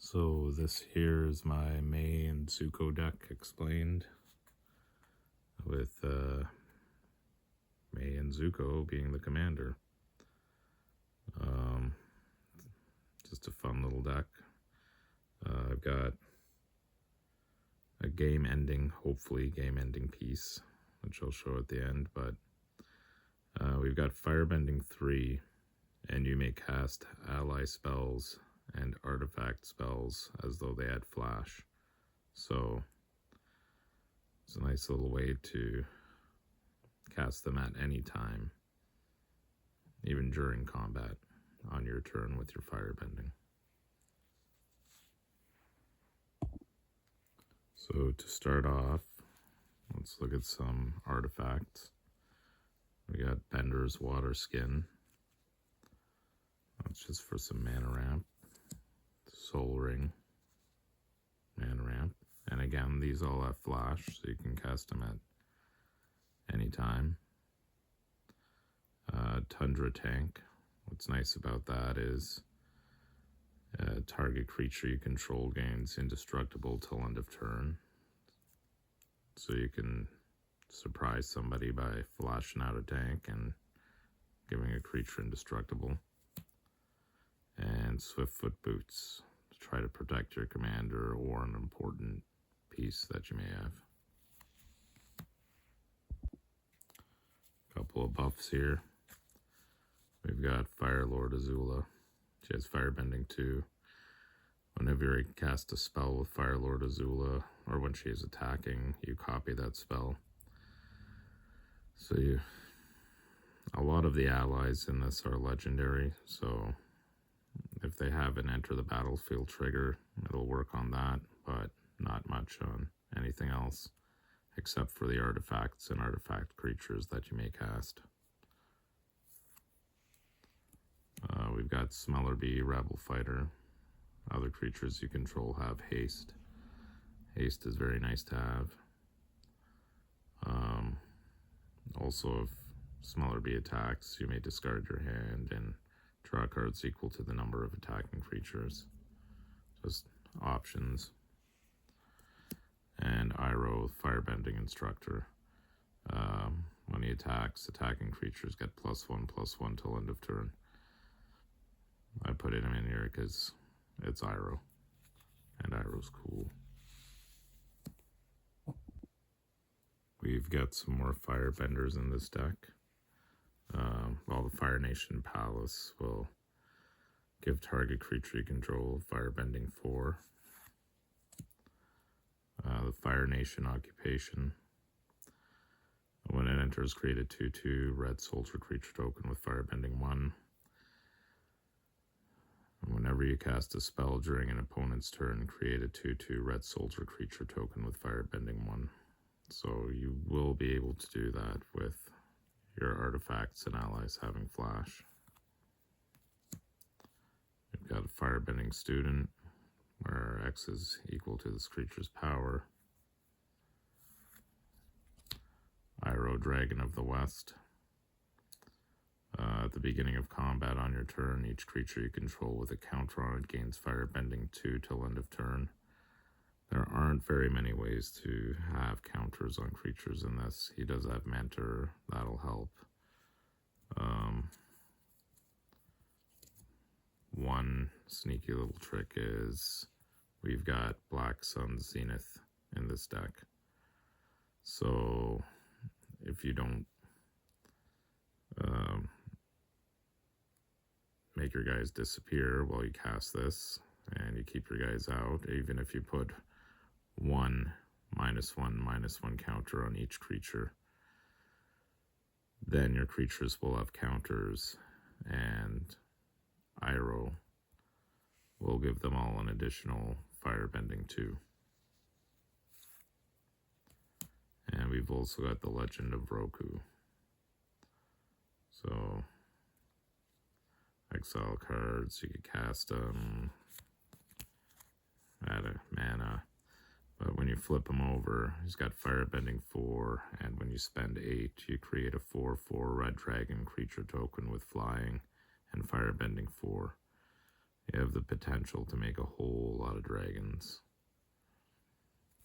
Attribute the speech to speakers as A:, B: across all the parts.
A: So this here is my Mai and Zuko deck explained, with Mai and Zuko being the commander. Just a fun little deck. I've got a game-ending, hopefully game-ending piece, which I'll show at the end, but we've got Firebending 3, and you may cast ally spells and artifact spells as though they had flash. So it's a nice little way to cast them at any time, even during combat, on your turn with your firebending. So to start off, let's look at some artifacts. We got Bender's Water Skin. That's just for some mana ramp. Soul Ring, mana ramp. And again, these all have flash, so you can cast them at any time. Tundra Tank. What's nice about that is target creature you control gains indestructible till end of turn. So you can surprise somebody by flashing out a tank and giving a creature indestructible. And Swiftfoot Boots to try to protect your commander or an important piece that you may have. A couple of buffs here. We've got Fire Lord Azula. She has Firebending 2. Whenever you cast a spell with Fire Lord Azula, or when she is attacking, you copy that spell. So a lot of the allies in this are legendary, so if they have an enter the battlefield trigger, it'll work on that, but not much on anything else, except for the artifacts and artifact creatures that you may cast. We've got Smellerbee, Rebel Fighter. Other creatures you control have haste. Haste is very nice to have. Also, if Smellerbee attacks, you may discard your hand and draw cards equal to the number of attacking creatures. Just options. And Iroh, Firebending Instructor. When he attacks, attacking creatures get +1/+1 till end of turn. I put him in here because it's Iroh, and Iroh's cool. We've got some more Firebenders in this deck. The Fire Nation Palace will give target creature you control Firebending 4. The Fire Nation Occupation. When it enters, create a 2/2 red soldier creature token with Firebending 1. And whenever you cast a spell during an opponent's turn, create a 2/2 red soldier creature token with Firebending 1. So you will be able to do that with your artifacts and allies having flash. We've got a Firebending Student, where X is equal to this creature's power. Iroh, Dragon of the West. At the beginning of combat on your turn, each creature you control with a counter on it gains Firebending 2 till end of turn. There aren't very many ways to have counters on creatures in this. He does have Mentor, that'll help. One sneaky little trick is we've got Black Sun Zenith in this deck. So if you don't make your guys disappear while you cast this, and you keep your guys out, even if you put one -1/-1 counter on each creature, then your creatures will have counters, and Iroh will give them all an additional Firebending 2. And we've also got the Legend of Roku. So exile cards, you could cast them, add a mana, but when you flip him over, he's got Firebending 4, and when you spend 8, you create a 4/4 red dragon creature token with flying and Firebending 4. you have the potential to make a whole lot of dragons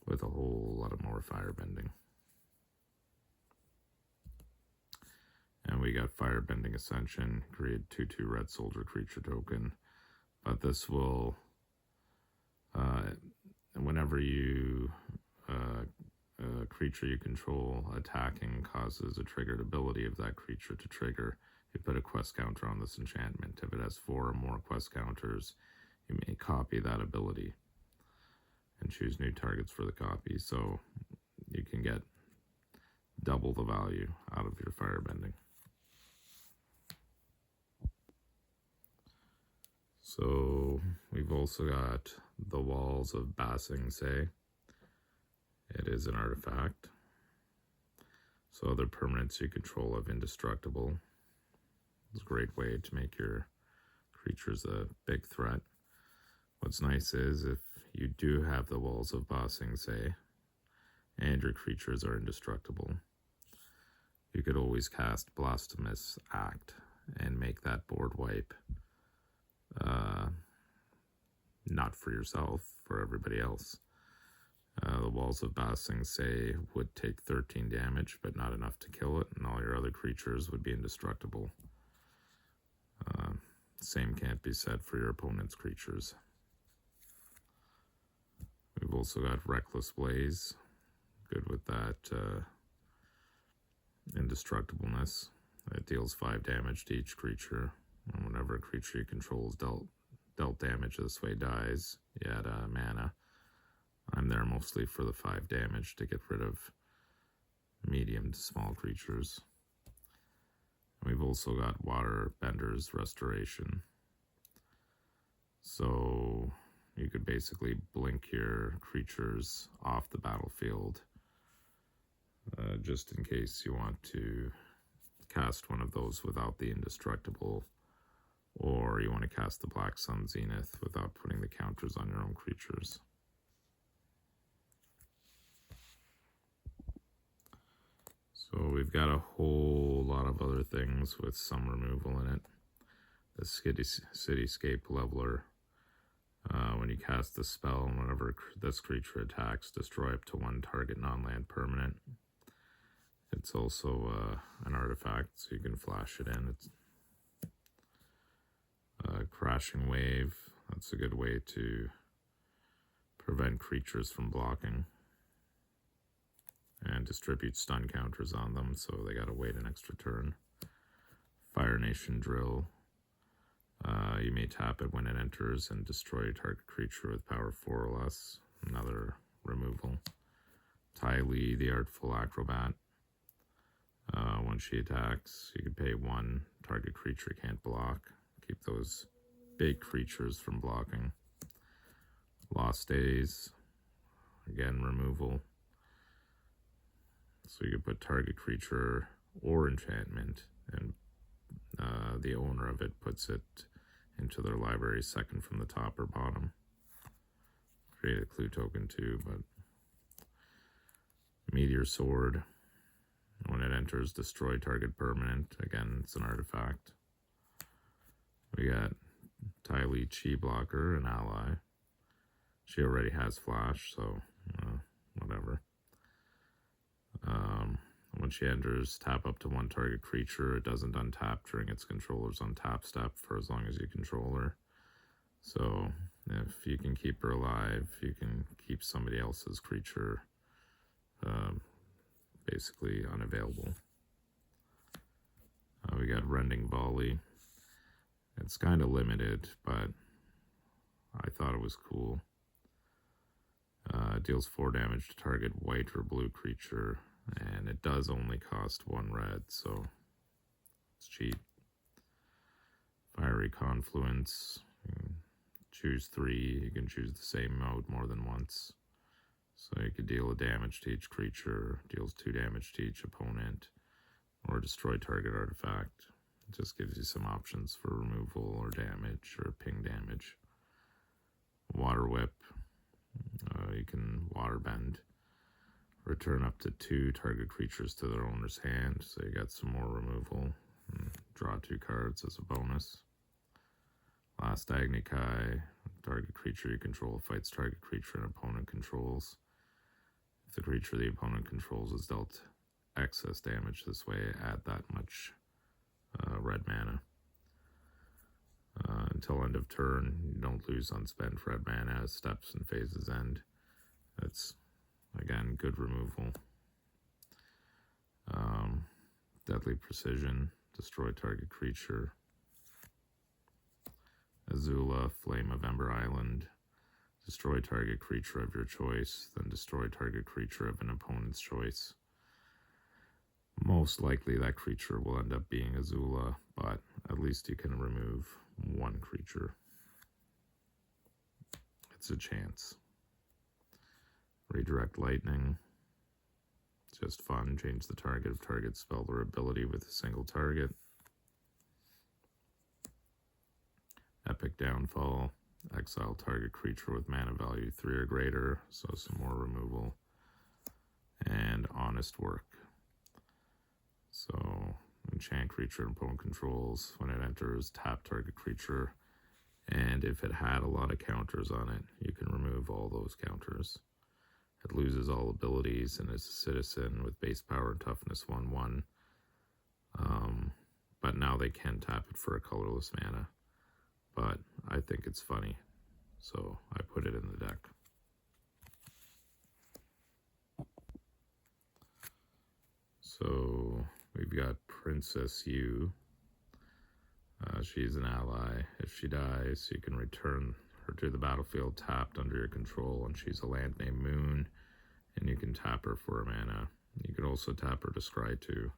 A: with a whole lot of more firebending. And we got Firebending Ascension, create 2/2 red soldier creature token. But this will, whenever you, a creature you control attacking causes a triggered ability of that creature to trigger, you put a quest counter on this enchantment. If it has 4 or more quest counters, you may copy that ability and choose new targets for the copy. So you can get double the value out of your firebending. So we've also got the Walls of Ba Sing Se. It is an artifact. So other permanents you control have indestructible. It's a great way to make your creatures a big threat. What's nice is if you do have the Walls of Ba Sing Se and your creatures are indestructible, you could always cast Blasphemous Act and make that board wipe. Not for yourself, for everybody else. The Walls of Ba Sing Se would take 13 damage, but not enough to kill it, and all your other creatures would be indestructible. Same can't be said for your opponent's creatures. We've also got Reckless Blaze, good with that indestructibleness. It deals 5 damage to each creature, and whenever a creature you control is dealt damage this way dies, you add mana. I'm there mostly for the 5 damage to get rid of medium to small creatures. We've also got Waterbender's Restoration. So you could basically blink your creatures off the battlefield just in case you want to cast one of those without the indestructible, or you want to cast the Black Sun Zenith without putting the counters on your own creatures. So we've got a whole lot of other things with some removal in it. The Cityscape Leveler. When you cast the spell, whenever this creature attacks, destroy up to 1 target non-land permanent. It's also an artifact, so you can flash it in. It's Crashing Wave. That's a good way to prevent creatures from blocking and distribute stun counters on them, so they gotta wait an extra turn. Fire Nation Drill. You may tap it when it enters and destroy a target creature with power 4 or less. Another removal. Ty Lee, the Artful Acrobat. When she attacks, you can pay 1 target creature can't block. Keep those big creatures from blocking. Lost Days. Again, removal. So you can put target creature or enchantment, and the owner of it puts it into their library second from the top or bottom. Create a clue token too, but Meteor Sword. When it enters, destroy target permanent. Again, it's an artifact. We got Ty Lee Chi Blocker, an ally. She already has flash, so whatever. When she enters, tap up to 1 target creature. It doesn't untap during its controller's untap step for as long as you control her. So if you can keep her alive, you can keep somebody else's creature basically unavailable. We got Rending Volley. It's kind of limited, but I thought it was cool. Deals 4 damage to target white or blue creature, and it does only cost 1 red, so it's cheap. Fiery Confluence. Choose 3. You can choose the same mode more than once. So you could deal a damage to each creature, deals 2 damage to each opponent, or destroy target artifact. It just gives you some options for removal or damage or ping damage. Water Whip. You can waterbend. Return up to 2 target creatures to their owner's hand, so you got some more removal. And draw 2 cards as a bonus. Last Agnikai, target creature you control fights target creature an opponent controls. If the creature the opponent controls is dealt excess damage this way, add that much red mana. Until end of turn, you don't lose unspent red mana as steps and phases end. That's, again, good removal. Deadly Precision, destroy target creature. Azula, Flame of Ember Island, destroy target creature of your choice, then destroy target creature of an opponent's choice. Most likely that creature will end up being Azula, but at least you can remove one creature. It's a chance. Redirect Lightning, just fun. Change the target of target spell or ability with a single target. Epic Downfall, exile target creature with mana value 3 or greater, so some more removal. And Honest Work. So, enchant creature opponent controls. When it enters, tap target creature. And if it had a lot of counters on it, you can remove all those counters. It loses all abilities and is a citizen with base power and toughness 1/1. But now they can tap it for a colorless mana. But I think it's funny, so I put it in the deck. So we've got Princess Yu. She's an ally. If she dies, you can return her to the battlefield tapped under your control, and she's a land named Moon, and you can tap her for a mana. You can also tap her to scry too.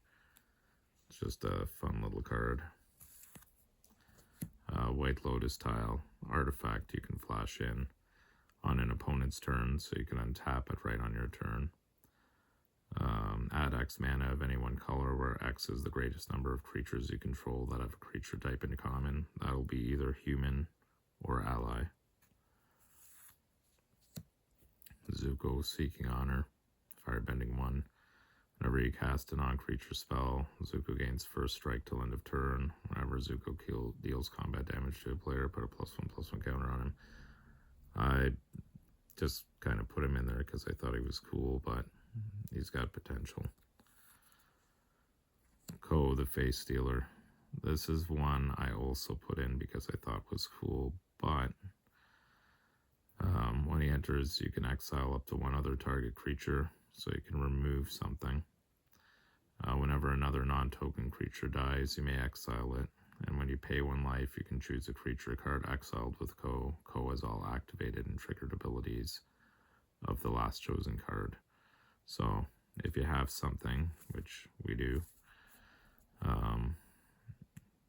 A: It's just a fun little card. White Lotus Tile, artifact you can flash in on an opponent's turn, so you can untap it right on your turn. Add X mana of any one color, where X is the greatest number of creatures you control that have a creature type in common. That'll be either human or ally. Zuko, Seeking Honor, Firebending 1. Whenever you cast a non-creature spell, Zuko gains first strike till end of turn. Whenever Zuko deals combat damage to a player, put a +1/+1 counter on him. I just kind of put him in there because I thought he was cool, but he's got potential. Ko, the Face Stealer. This is one I also put in because I thought was cool, but when he enters, you can exile up to one other target creature, so you can remove something. Whenever another non-token creature dies, you may exile it, and when you pay 1 life, you can choose a creature card exiled with Ko. Ko has all activated and triggered abilities of the last chosen card. So if you have something, which we do,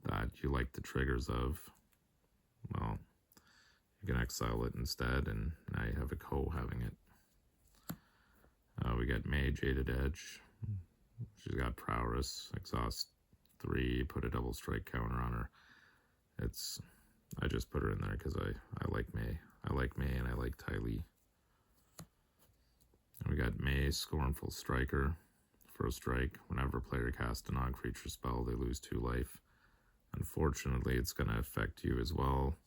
A: that you like the triggers of, well, you can exile it instead, and now you have a Ko having it. We got May, Jaded Edge. She's got Prowess, exhaust 3, put a double strike counter on her. I just put her in there because I like May. I like May and I like Ty Lee. And we got May, Scornful Striker. First strike, whenever a player casts a non-creature spell, they lose 2 life. Unfortunately, it's going to affect you as well,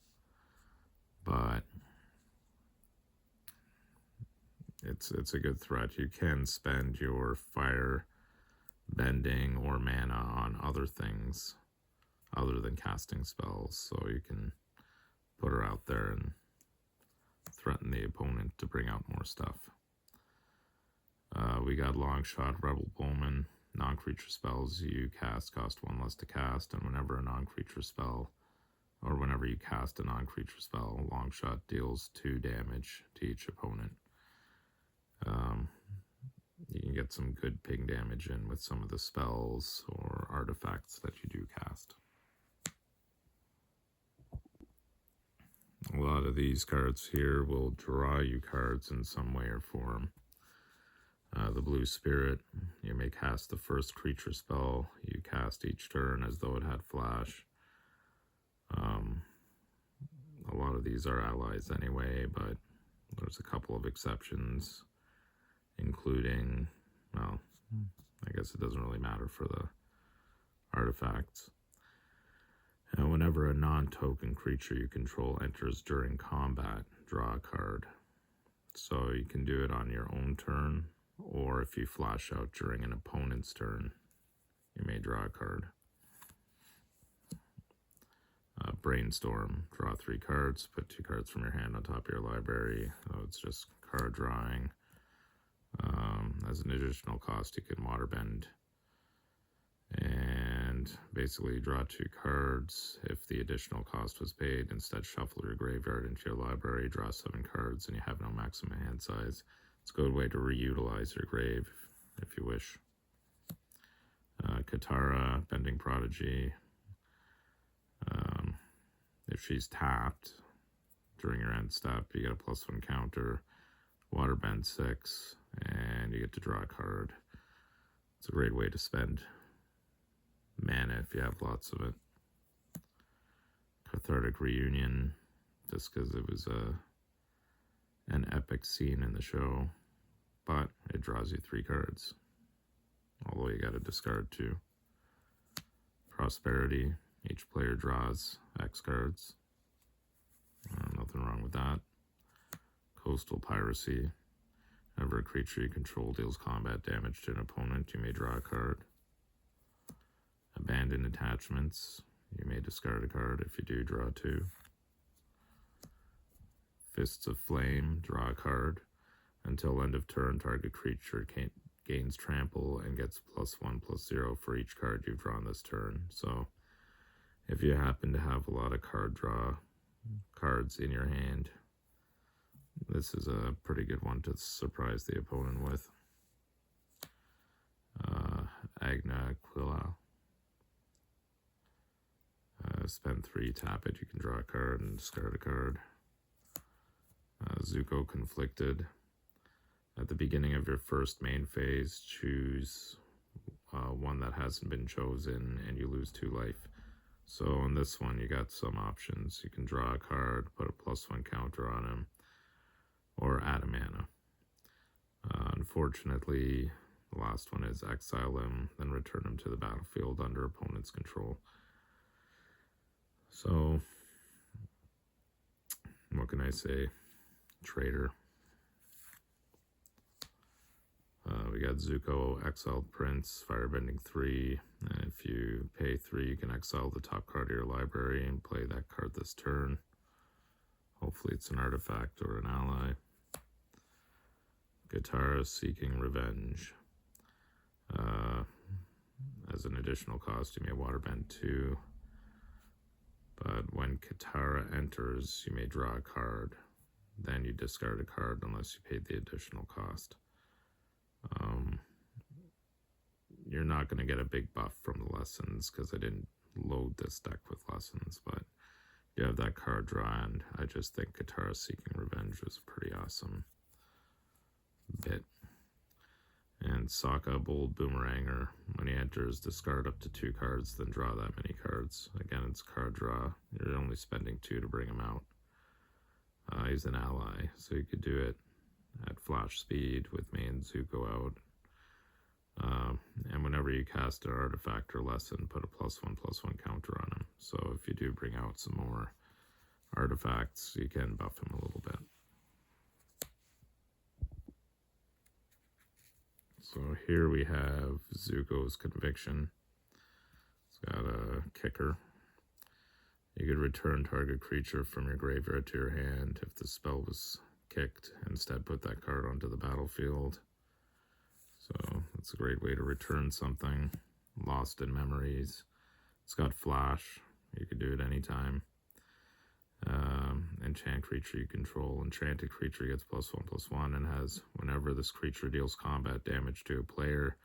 A: but it's a good threat. You can spend your fire bending or mana on other things other than casting spells, so you can put her out there and threaten the opponent to bring out more stuff. We got Longshot, Rebel Bowman. Non-creature spells you cast cost 1 less to cast, and whenever a non-creature spell, or whenever you cast a non-creature spell, Longshot deals 2 damage to each opponent. You can get some good ping damage in with some of the spells or artifacts that you do cast. A lot of these cards here will draw you cards in some way or form. The Blue Spirit, you may cast the first creature spell you cast each turn as though it had flash. A lot of these are allies anyway, but there's a couple of exceptions, including, well, I guess it doesn't really matter for the artifacts. And whenever a non-token creature you control enters during combat, draw a card. So you can do it on your own turn, or if you flash out during an opponent's turn, you may draw a card. Brainstorm, draw 3 cards, put 2 cards from your hand on top of your library. So it's just card drawing. As an additional cost, you can waterbend. And basically draw 2 cards. If the additional cost was paid, instead shuffle your graveyard into your library, draw 7 cards, and you have no maximum hand size. It's a good way to reutilize your grave if you wish. Katara, Bending Prodigy. If she's tapped during your end step, you get a +1 counter, waterbend 6, and you get to draw a card. It's a great way to spend mana if you have lots of it. Cathartic Reunion, just because it was an epic scene in the show, but it draws you 3 cards, although you got to discard 2. Prosperity, each player draws X cards. Nothing wrong with that. Coastal Piracy, whenever a creature you control deals combat damage to an opponent, you may draw a card. Abandoned Attachments, you may discard a card. If you do, draw 2. Fists of Flame, draw a card. Until end of turn, target creature gains trample and gets +1/+0 for each card you've drawn this turn. So if you happen to have a lot of card draw cards in your hand, this is a pretty good one to surprise the opponent with. Agna Aquila. Spend 3, tap it, you can draw a card and discard a card. Zuko Conflicted. At the beginning of your first main phase, choose one that hasn't been chosen and you lose 2 life. So on this one, you got some options. You can draw a card, put a +1 counter on him, or add a mana. Unfortunately, the last one is exile him, then return him to the battlefield under opponent's control. So, what can I say? Traitor. We got Zuko, Exiled Prince, Firebending 3, and if you pay 3, you can exile the top card of your library and play that card this turn. Hopefully it's an artifact or an ally. Katara, Seeking Revenge. As an additional cost, you may waterbend 2. But when Katara enters, you may draw a card. Then you discard a card unless you paid the additional cost. You're not going to get a big buff from the lessons because I didn't load this deck with lessons, but you have that card draw, and I just think Katara Seeking Revenge was a pretty awesome bit. And Sokka, Bold Boomeranger. When he enters, discard up to 2 cards, then draw that many cards. Again, it's card draw. You're only spending 2 to bring him out. He's an ally, so you could do it at flash speed with Mai and Zuko out. And whenever you cast an artifact or lesson, put a +1/+1 counter on him. So if you do bring out some more artifacts, you can buff him a little bit. So here we have Zuko's Conviction. It's got a kicker. You could return target creature from your graveyard to your hand if the spell was kicked. Instead, put that card onto the battlefield. So that's a great way to return something. Lost in Memories. It's got Flash. You could do it anytime. Enchant creature you control. Enchanted creature gets +1/+1 and has, whenever this creature deals combat damage to a player,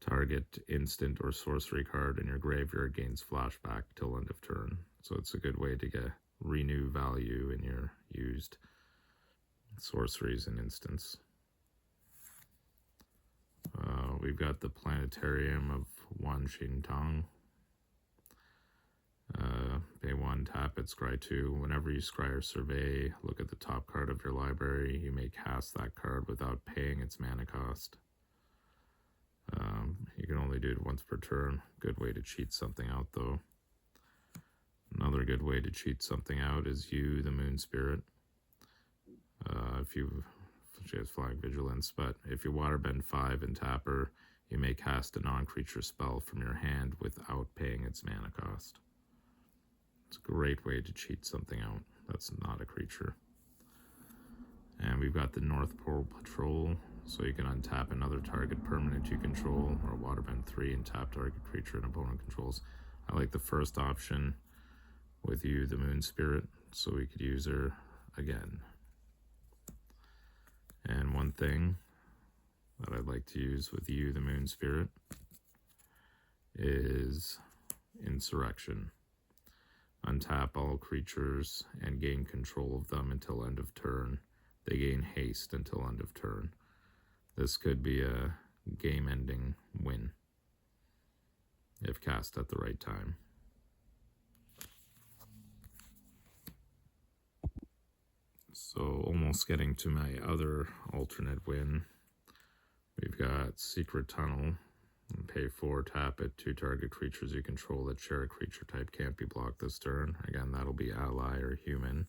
A: target instant or sorcery card in your graveyard gains flashback till end of turn. So it's a good way to get renew value in your used sorceries and instants. We've got the Planetarium of Wan Shin Tong. Pay 1, tap it, scry 2. Whenever you scry or survey, look at the top card of your library. You may cast that card without paying its mana cost. You can only do it once per turn. Good way to cheat something out, though. Another good way to cheat something out is you, the Moon Spirit. She has Flying Vigilance, but if you waterbend 5 and tap her, you may cast a non-creature spell from your hand without paying its mana cost. It's a great way to cheat something out that's not a creature. And we've got the North Pole Patrol, so you can untap another target permanent you control, or waterbend 3 and tap target creature an opponent controls. I like the first option with you, the Moon Spirit, so we could use her again. And one thing that I'd like to use with you, the Moon Spirit, is Insurrection. Untap all creatures and gain control of them until end of turn. They gain haste until end of turn. This could be a game-ending win if cast at the right time. So almost getting to my other alternate win. We've got Secret Tunnel. Pay 4, tap it. 2 target creatures you control that share a creature type can't be blocked this turn. Again, that'll be ally or human.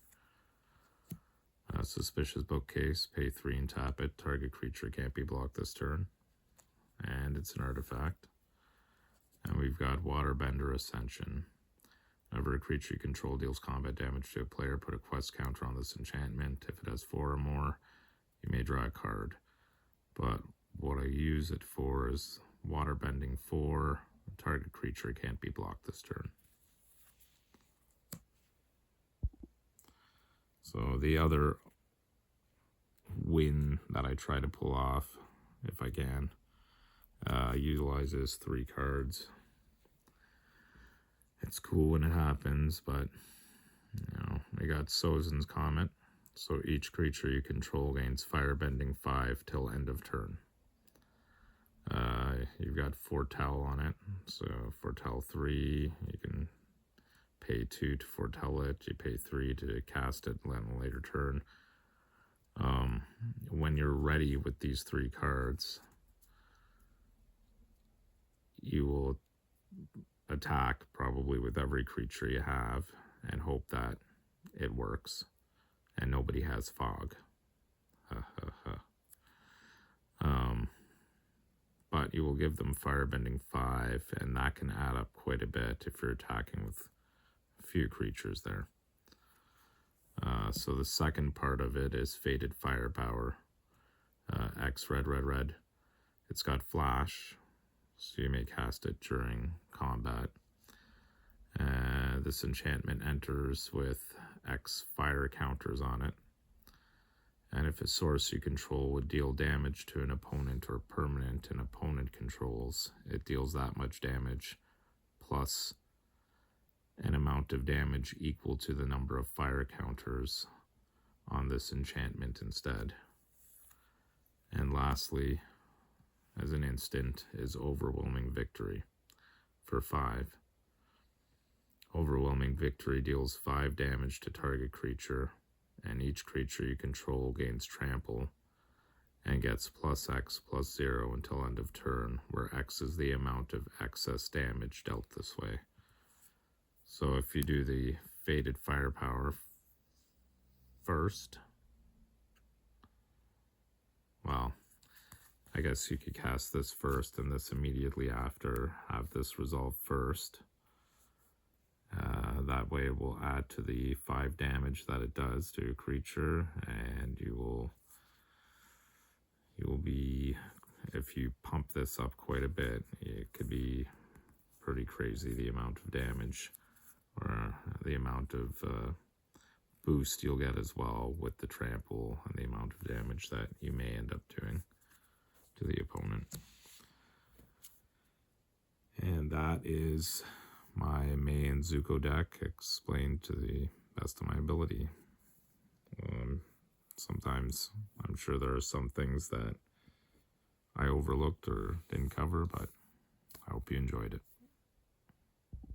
A: Suspicious Bookcase. Pay 3 and tap it. Target creature can't be blocked this turn. And it's an artifact. And we've got Waterbender Ascension. Whenever a creature you control deals combat damage to a player, put a quest counter on this enchantment. If it has 4 or more, you may draw a card. But what I use it for is waterbending 4. A target creature can't be blocked this turn. So the other win that I try to pull off, if I can, utilizes 3 cards. It's cool when it happens, but we got Sozin's Comet. So each creature you control gains firebending 5 till end of turn. You've got Foretell on it. So Foretell 3, you can pay 2 to foretell it. You pay 3 to cast it on a later turn. When you're ready with these 3 cards, you will attack probably with every creature you have and hope that it works and nobody has fog. But you will give them firebending 5, and that can add up quite a bit if you're attacking with a few creatures there. So the second part of it is Fated Firepower. X red, red, red. It's got flash, so you may cast it during combat. This enchantment enters with X fire counters on it. And if a source you control would deal damage to an opponent or permanent an opponent controls, it deals that much damage plus an amount of damage equal to the number of fire counters on this enchantment instead. And lastly, as an instant, is Overwhelming Victory for 5. Overwhelming Victory deals 5 damage to target creature, and each creature you control gains trample and gets plus X plus 0 until end of turn, where X is the amount of excess damage dealt this way. So if you do the Fated Firepower first, well, I guess you could cast this first and this immediately after, have this resolve first. That way it will add to the 5 damage that it does to a creature, and you will be, if you pump this up quite a bit, it could be pretty crazy the amount of damage or the amount of boost you'll get as well with the trample and the amount of damage that you may end up doing to the opponent. And that is my Mai and Zuko deck explained to the best of my ability. Sometimes I'm sure there are some things that I overlooked or didn't cover, but I hope you enjoyed it.